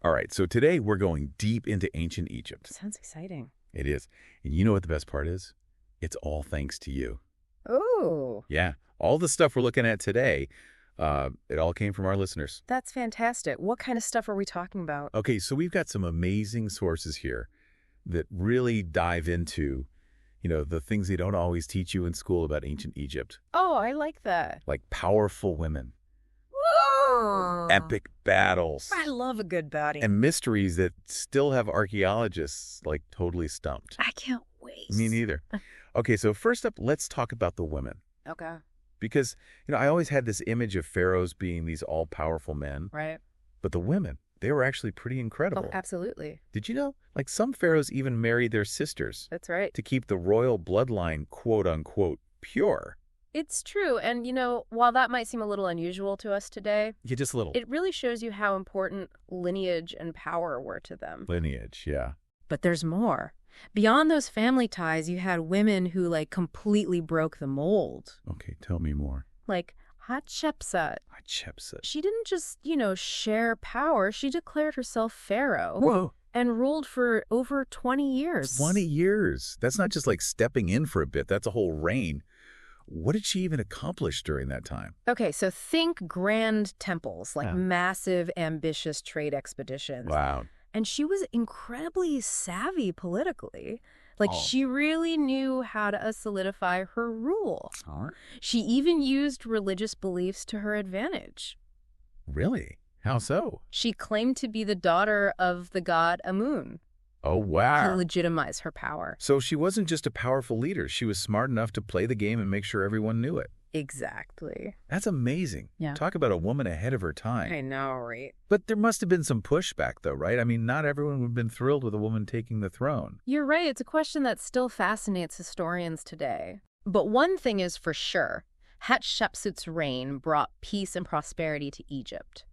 All right, so today we're going deep into ancient Egypt. Sounds exciting. It is. And you know what the best part is? It's all thanks to you. Oh. Yeah, all the stuff we're looking at today, it all came from our listeners. That's fantastic. What kind of stuff are we talking about? Okay, so we've got some amazing sources here that really dive into, the things they don't always teach you in school about ancient Egypt. Oh, I like that. Like powerful women, Whoa. epic battles, I love a good baddie. and mysteries that still have archaeologists, totally stumped. I can't wait. Me neither. Okay, so first up, let's talk about the women. Okay. Because, I always had this image of pharaohs being these all-powerful men. Right. But the women, they were actually pretty incredible. Oh, absolutely. Did you know? Some pharaohs even married their sisters That's right. to keep the royal bloodline, quote-unquote, pure. It's true. And, while that might seem a little unusual to us today, Yeah, just a little. it really shows you how important lineage and power were to them. Lineage, yeah. But there's more. Beyond those family ties, you had women who, completely broke the mold. Okay, tell me more. Like Hatshepsut. Hatshepsut. She didn't just, share power. She declared herself pharaoh. Whoa. And ruled for over 20 years. 20 years. That's not just stepping in for a bit. That's a whole reign. What did she even accomplish during that time? Okay, so think grand temples, Yeah. massive, ambitious trade expeditions. Wow. And she was incredibly savvy politically. Oh. She really knew how to solidify her rule. All right. She even used religious beliefs to her advantage. Really? How so? She claimed to be the daughter of the god Amun Oh, to wow. legitimize her power. So she wasn't just a powerful leader. She was smart enough to play the game and make sure everyone knew it. Exactly. That's amazing. Yeah. Talk about a woman ahead of her time. I know, right? But there must have been some pushback, though, right? I mean, not everyone would have been thrilled with a woman taking the throne. You're right. It's a question that still fascinates historians today. But one thing is for sure. Hatshepsut's reign brought peace and prosperity to Egypt.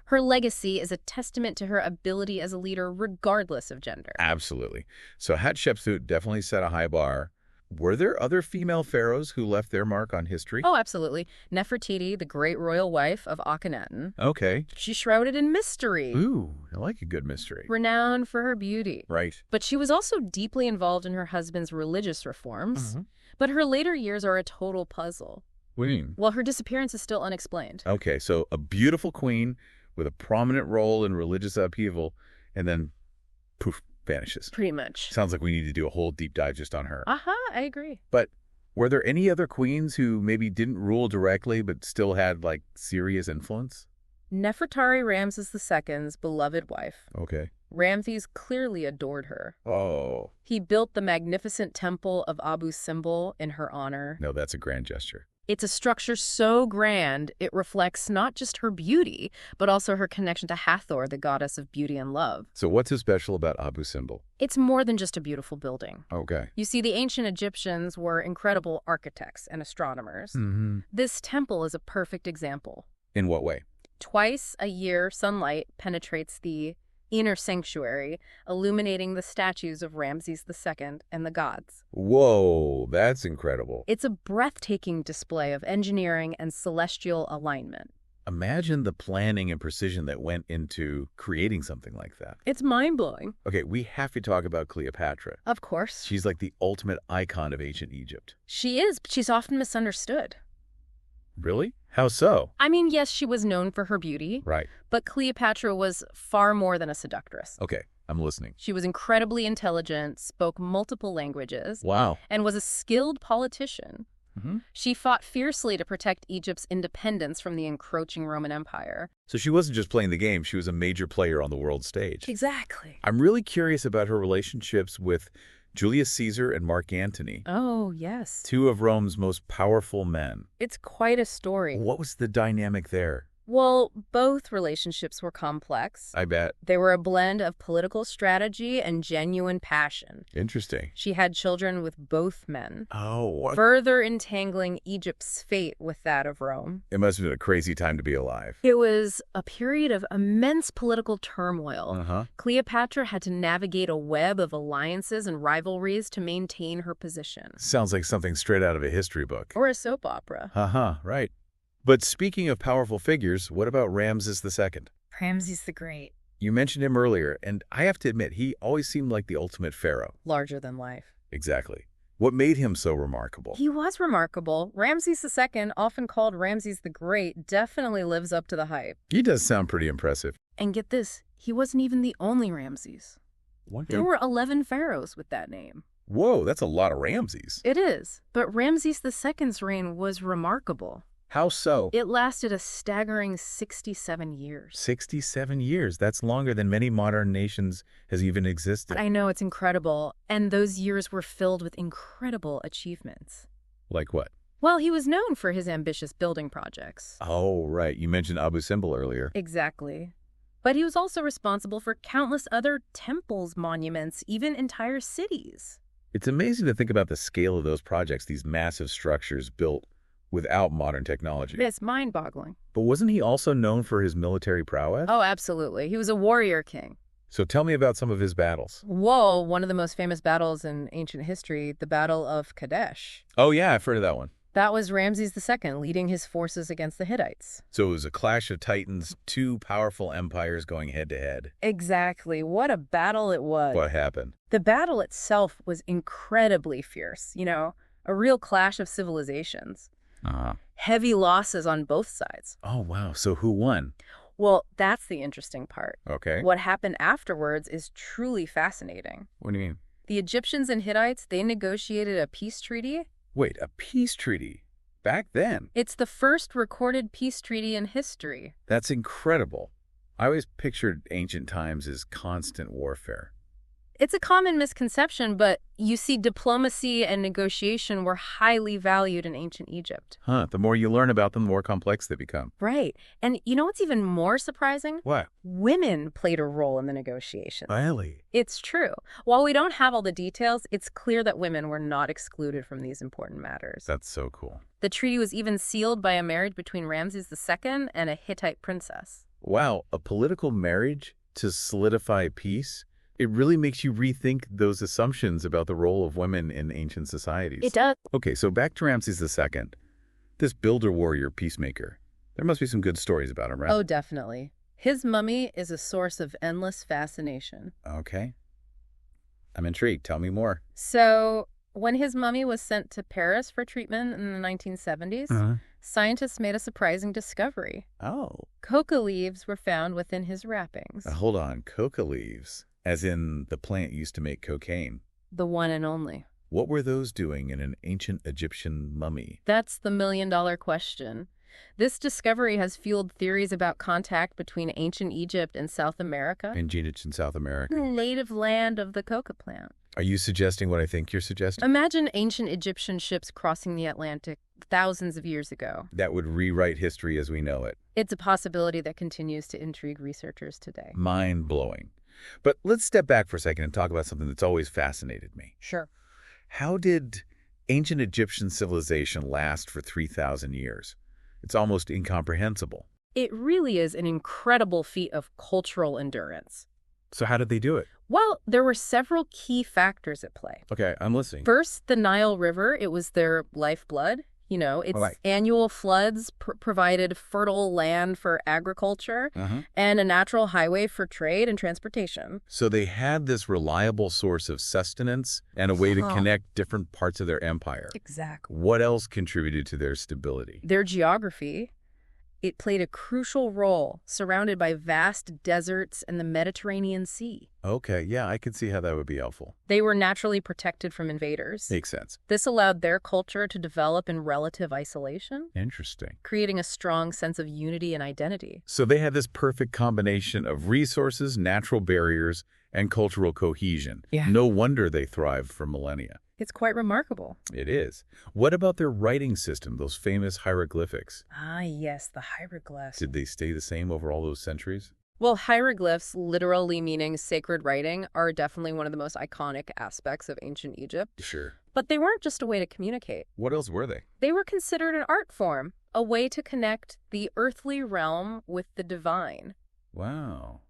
Her legacy is a testament to her ability as a leader regardless of gender. Absolutely. So Hatshepsut definitely set a high bar. Were there other female pharaohs who left their mark on history? Oh, absolutely. Nefertiti, the great royal wife of Akhenaten. Okay. She's shrouded in mystery. Ooh, I like a good mystery. Renowned for her beauty. Right. But she was also deeply involved in her husband's religious reforms. But her later years are a total puzzle. What do you mean? Well, her disappearance is still unexplained. Okay, so a beautiful queen with a prominent role in religious upheaval, and then poof, vanishes. Pretty much. Sounds like we need to do a whole deep dive just on her. I agree. But were there any other queens who maybe didn't rule directly but still had, serious influence? Nefertari, Ramses II's beloved wife. Okay. Ramses clearly adored her. Oh. He built the magnificent temple of Abu Simbel in her honor. No, that's a grand gesture. It's a structure so grand, it reflects not just her beauty, but also her connection to Hathor, the goddess of beauty and love. So what's so special about Abu Simbel? It's more than just a beautiful building. Okay. You see, the ancient Egyptians were incredible architects and astronomers. Mm-hmm. This temple is a perfect example. In what way? Twice a year, sunlight penetrates the inner sanctuary, illuminating the statues of Ramses II and the gods. Whoa, that's incredible. It's a breathtaking display of engineering and celestial alignment. Imagine the planning and precision that went into creating something like that. It's mind-blowing. Okay, we have to talk about Cleopatra. Of course. She's like the ultimate icon of ancient Egypt. She is, but she's often misunderstood. Really? How so? I mean, yes, she was known for her beauty, Right. but Cleopatra was far more than a seductress. Okay, I'm listening. She was incredibly intelligent, spoke multiple languages, Wow. and was a skilled politician. She fought fiercely to protect Egypt's independence from the encroaching Roman Empire. So she wasn't just playing the game, she was a major player on the world stage. Exactly. I'm really curious about her relationships with Julius Caesar and Mark Antony, Oh, yes. two of Rome's most powerful men. It's quite a story. What was the dynamic there? Well, both relationships were complex. I bet. They were a blend of political strategy and genuine passion. Interesting. She had children with both men, Oh, what? further entangling Egypt's fate with that of Rome. It must have been a crazy time to be alive. It was a period of immense political turmoil. Uh-huh. Cleopatra had to navigate a web of alliances and rivalries to maintain her position. Sounds like something straight out of a history book. Or a soap opera. Uh-huh, right. But speaking of powerful figures, what about Ramses II? Ramses the Great. You mentioned him earlier, and I have to admit, he always seemed like the ultimate pharaoh. Larger than life. Exactly. What made him so remarkable? He was remarkable. Ramses II, often called Ramses the Great, definitely lives up to the hype. He does sound pretty impressive. And get this, he wasn't even the only Ramses. There were 11 pharaohs with that name. Whoa, that's a lot of Ramses. It is, but Ramses II's reign was remarkable. How so? It lasted a staggering 67 years. 67 years. That's longer than many modern nations has even existed. I know, it's incredible. And those years were filled with incredible achievements. Like what? Well, he was known for his ambitious building projects. Oh, right. You mentioned Abu Simbel earlier. Exactly. But he was also responsible for countless other temples, monuments, even entire cities. It's amazing to think about the scale of those projects, these massive structures built without modern technology. It's mind-boggling. But wasn't he also known for his military prowess? Oh, absolutely. He was a warrior king. So tell me about some of his battles. Whoa, one of the most famous battles in ancient history, the Battle of Kadesh. Oh, yeah, I've heard of that one. That was Ramses II leading his forces against the Hittites. So it was a clash of titans, two powerful empires going head-to-head. Exactly. What a battle it was. What happened? The battle itself was incredibly fierce, a real clash of civilizations. Heavy losses on both sides. Oh, wow. So who won? Well, that's the interesting part. Okay. What happened afterwards is truly fascinating. What do you mean? The Egyptians and Hittites, they negotiated a peace treaty. Wait, a peace treaty? Back then? It's the first recorded peace treaty in history. That's incredible. I always pictured ancient times as constant warfare. It's a common misconception, but you see, diplomacy and negotiation were highly valued in ancient Egypt. The more you learn about them, the more complex they become. Right. And you know what's even more surprising? What? Women played a role in the negotiations. Really? It's true. While we don't have all the details, it's clear that women were not excluded from these important matters. That's so cool. The treaty was even sealed by a marriage between Ramses II and a Hittite princess. Wow, a political marriage to solidify peace? It really makes you rethink those assumptions about the role of women in ancient societies. It does. Okay, so back to Ramses II. This builder warrior peacemaker. There must be some good stories about him, right? Oh, definitely. His mummy is a source of endless fascination. Okay. I'm intrigued. Tell me more. So, when his mummy was sent to Paris for treatment in the 1970s, scientists made a surprising discovery. Oh. Coca leaves were found within his wrappings. Hold on. Coca leaves. As in the plant used to make cocaine. The one and only. What were those doing in an ancient Egyptian mummy? That's the million-dollar question. This discovery has fueled theories about contact between ancient Egypt and South America. In South America. The native land of the coca plant. Are you suggesting what I think you're suggesting? Imagine ancient Egyptian ships crossing the Atlantic thousands of years ago. That would rewrite history as we know it. It's a possibility that continues to intrigue researchers today. Mind-blowing. But let's step back for a second and talk about something that's always fascinated me. Sure. How did ancient Egyptian civilization last for 3,000 years? It's almost incomprehensible. It really is an incredible feat of cultural endurance. So how did they do it? Well, there were several key factors at play. Okay, I'm listening. First, the Nile River. It was their lifeblood. Its annual floods provided fertile land for agriculture and a natural highway for trade and transportation. So they had this reliable source of sustenance and a way to connect different parts of their empire. Exactly. What else contributed to their stability? Their geography. It played a crucial role, surrounded by vast deserts and the Mediterranean Sea. Okay, yeah, I can see how that would be helpful. They were naturally protected from invaders. Makes sense. This allowed their culture to develop in relative isolation. Interesting. Creating a strong sense of unity and identity. So they had this perfect combination of resources, natural barriers, and cultural cohesion. Yeah. No wonder they thrived for millennia. It's quite remarkable. It is. What about their writing system, those famous hieroglyphics? Ah, yes, the hieroglyphs. Did they stay the same over all those centuries? Well, hieroglyphs, literally meaning sacred writing, are definitely one of the most iconic aspects of ancient Egypt. Sure. But they weren't just a way to communicate. What else were they? They were considered an art form, a way to connect the earthly realm with the divine. Wow.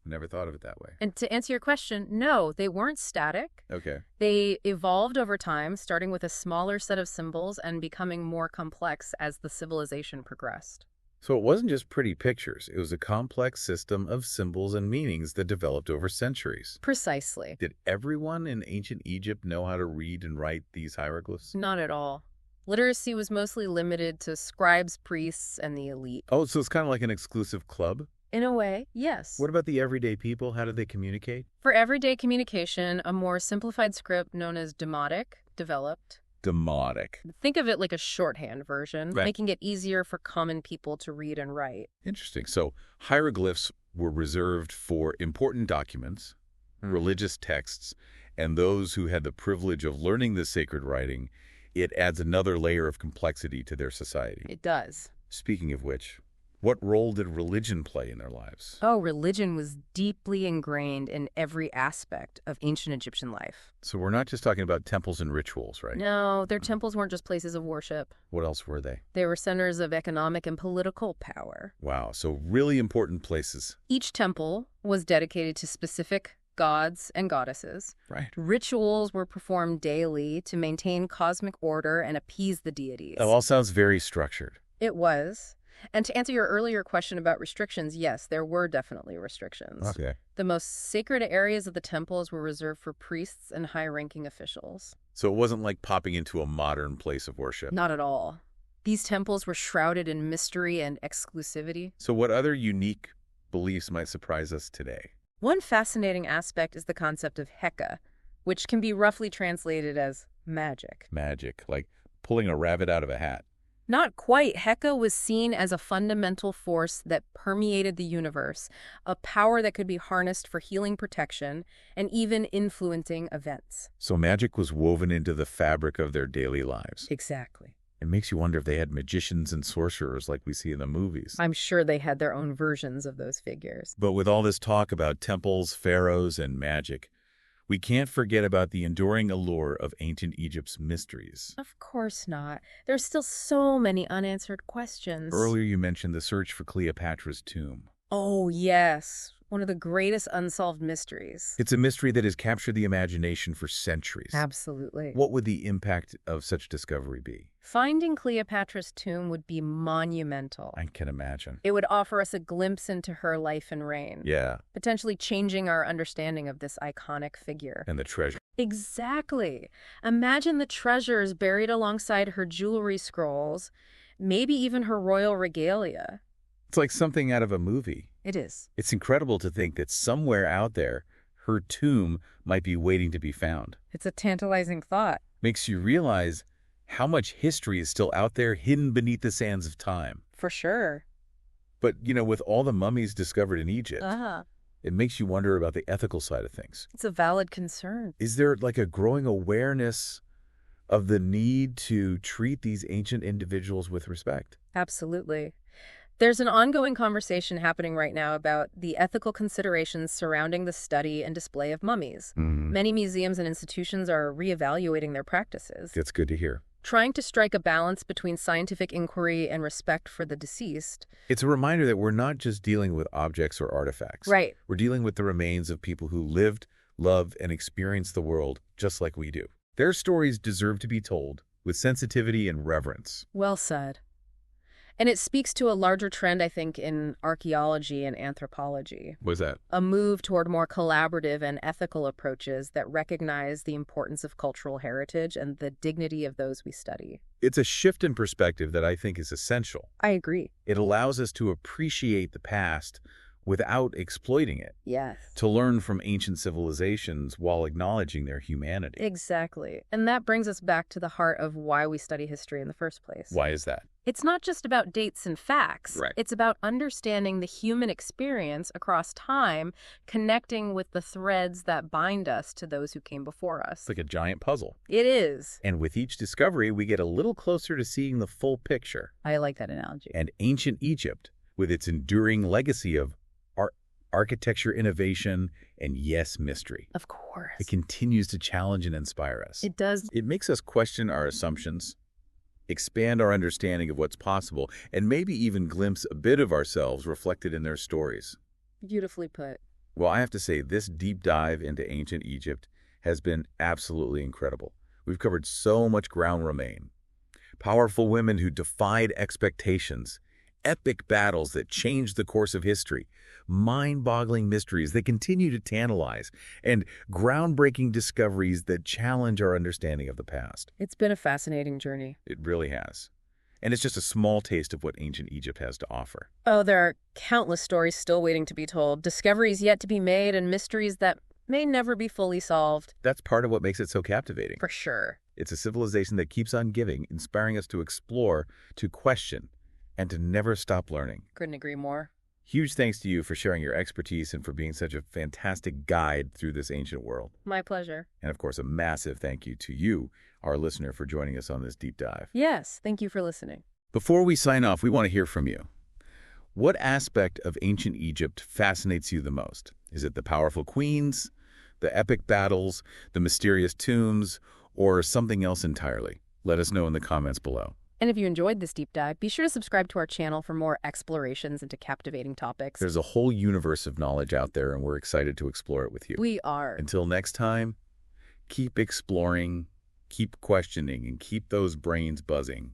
Never thought of it that way. And to answer your question, no, they weren't static. Okay. They evolved over time, starting with a smaller set of symbols and becoming more complex as the civilization progressed. So it wasn't just pretty pictures. It was a complex system of symbols and meanings that developed over centuries. Precisely. Did everyone in ancient Egypt know how to read and write these hieroglyphs? Not at all. Literacy was mostly limited to scribes, priests, and the elite. Oh, so it's kind of like an exclusive club? In a way, yes. What about the everyday people? How did they communicate? For everyday communication, a more simplified script known as demotic developed. Demotic. Think of it like a shorthand version, Right. making it easier for common people to read and write. Interesting. So hieroglyphs were reserved for important documents, religious texts, and those who had the privilege of learning this sacred writing. It adds another layer of complexity to their society. It does. Speaking of which, what role did religion play in their lives? Oh, religion was deeply ingrained in every aspect of ancient Egyptian life. So we're not just talking about temples and rituals, right? No, their temples weren't just places of worship. What else were they? They were centers of economic and political power. Wow, so really important places. Each temple was dedicated to specific gods and goddesses. Right. Rituals were performed daily to maintain cosmic order and appease the deities. It all sounds very structured. It was. And to answer your earlier question about restrictions, yes, there were definitely restrictions. Okay. The most sacred areas of the temples were reserved for priests and high-ranking officials. So it wasn't like popping into a modern place of worship. Not at all. These temples were shrouded in mystery and exclusivity. So what other unique beliefs might surprise us today? One fascinating aspect is the concept of Heka, which can be roughly translated as magic. Magic, like pulling a rabbit out of a hat. Not quite. Heka was seen as a fundamental force that permeated the universe, a power that could be harnessed for healing, protection, and even influencing events. So magic was woven into the fabric of their daily lives. Exactly. It makes you wonder if they had magicians and sorcerers like we see in the movies. I'm sure they had their own versions of those figures. But with all this talk about temples, pharaohs, and magic, we can't forget about the enduring allure of ancient Egypt's mysteries. Of course not. There's still so many unanswered questions. Earlier you mentioned the search for Cleopatra's tomb. Oh, yes. One of the greatest unsolved mysteries. It's a mystery that has captured the imagination for centuries. Absolutely. What would the impact of such discovery be? Finding Cleopatra's tomb would be monumental. I can imagine. It would offer us a glimpse into her life and reign. Yeah, Potentially changing our understanding of this iconic figure. and the treasure. Exactly. Imagine the treasures buried alongside her jewelry scrolls, maybe even her royal regalia. It's like something out of a movie. It is. It's incredible to think that somewhere out there, her tomb might be waiting to be found. It's a tantalizing thought. Makes you realize how much history is still out there hidden beneath the sands of time. For sure. But, with all the mummies discovered in Egypt, Uh-huh. it makes you wonder about the ethical side of things. It's a valid concern. Is there like a growing awareness of the need to treat these ancient individuals with respect? Absolutely. There's an ongoing conversation happening right now about the ethical considerations surrounding the study and display of mummies. Many museums and institutions are reevaluating their practices, That's good to hear. trying to strike a balance between scientific inquiry and respect for the deceased. It's a reminder that we're not just dealing with objects or artifacts. Right. We're dealing with the remains of people who lived, loved, and experienced the world just like we do. Their stories deserve to be told with sensitivity and reverence. Well said. And it speaks to a larger trend, I think, in archaeology and anthropology. What's that? A move toward more collaborative and ethical approaches that recognize the importance of cultural heritage and the dignity of those we study. It's a shift in perspective that I think is essential. I agree. It allows us to appreciate the past without exploiting it, Yes. to learn from ancient civilizations while acknowledging their humanity. Exactly. And that brings us back to the heart of why we study history in the first place. Why is that? It's not just about dates and facts. Right. It's about understanding the human experience across time, connecting with the threads that bind us to those who came before us. It's like a giant puzzle. It is. And with each discovery, we get a little closer to seeing the full picture. I like that analogy. And ancient Egypt, with its enduring legacy of architecture, innovation, and yes, mystery. Of course. It continues to challenge and inspire us. It does. It makes us question our assumptions, expand our understanding of what's possible, and maybe even glimpse a bit of ourselves reflected in their stories. Beautifully put. Well, I have to say, this deep dive into ancient Egypt has been absolutely incredible. We've covered so much ground, Romain. Powerful women who defied expectations, epic battles that changed the course of history, mind-boggling mysteries that continue to tantalize, and groundbreaking discoveries that challenge our understanding of the past. It's been a fascinating journey. It really has. And it's just a small taste of what ancient Egypt has to offer. Oh, there are countless stories still waiting to be told, discoveries yet to be made, and mysteries that may never be fully solved. That's part of what makes it so captivating. For sure. It's a civilization that keeps on giving, inspiring us to explore, to question, and to never stop learning. Couldn't agree more. Huge thanks to you for sharing your expertise and for being such a fantastic guide through this ancient world. My pleasure. And of course, a massive thank you to you, our listener, for joining us on this deep dive. Yes, thank you for listening. Before we sign off, we want to hear from you. What aspect of ancient Egypt fascinates you the most? Is it the powerful queens, the epic battles, the mysterious tombs, or something else entirely? Let us know in the comments below. And if you enjoyed this deep dive, be sure to subscribe to our channel for more explorations into captivating topics. There's a whole universe of knowledge out there, and we're excited to explore it with you. We are. Until next time, keep exploring, keep questioning, and keep those brains buzzing.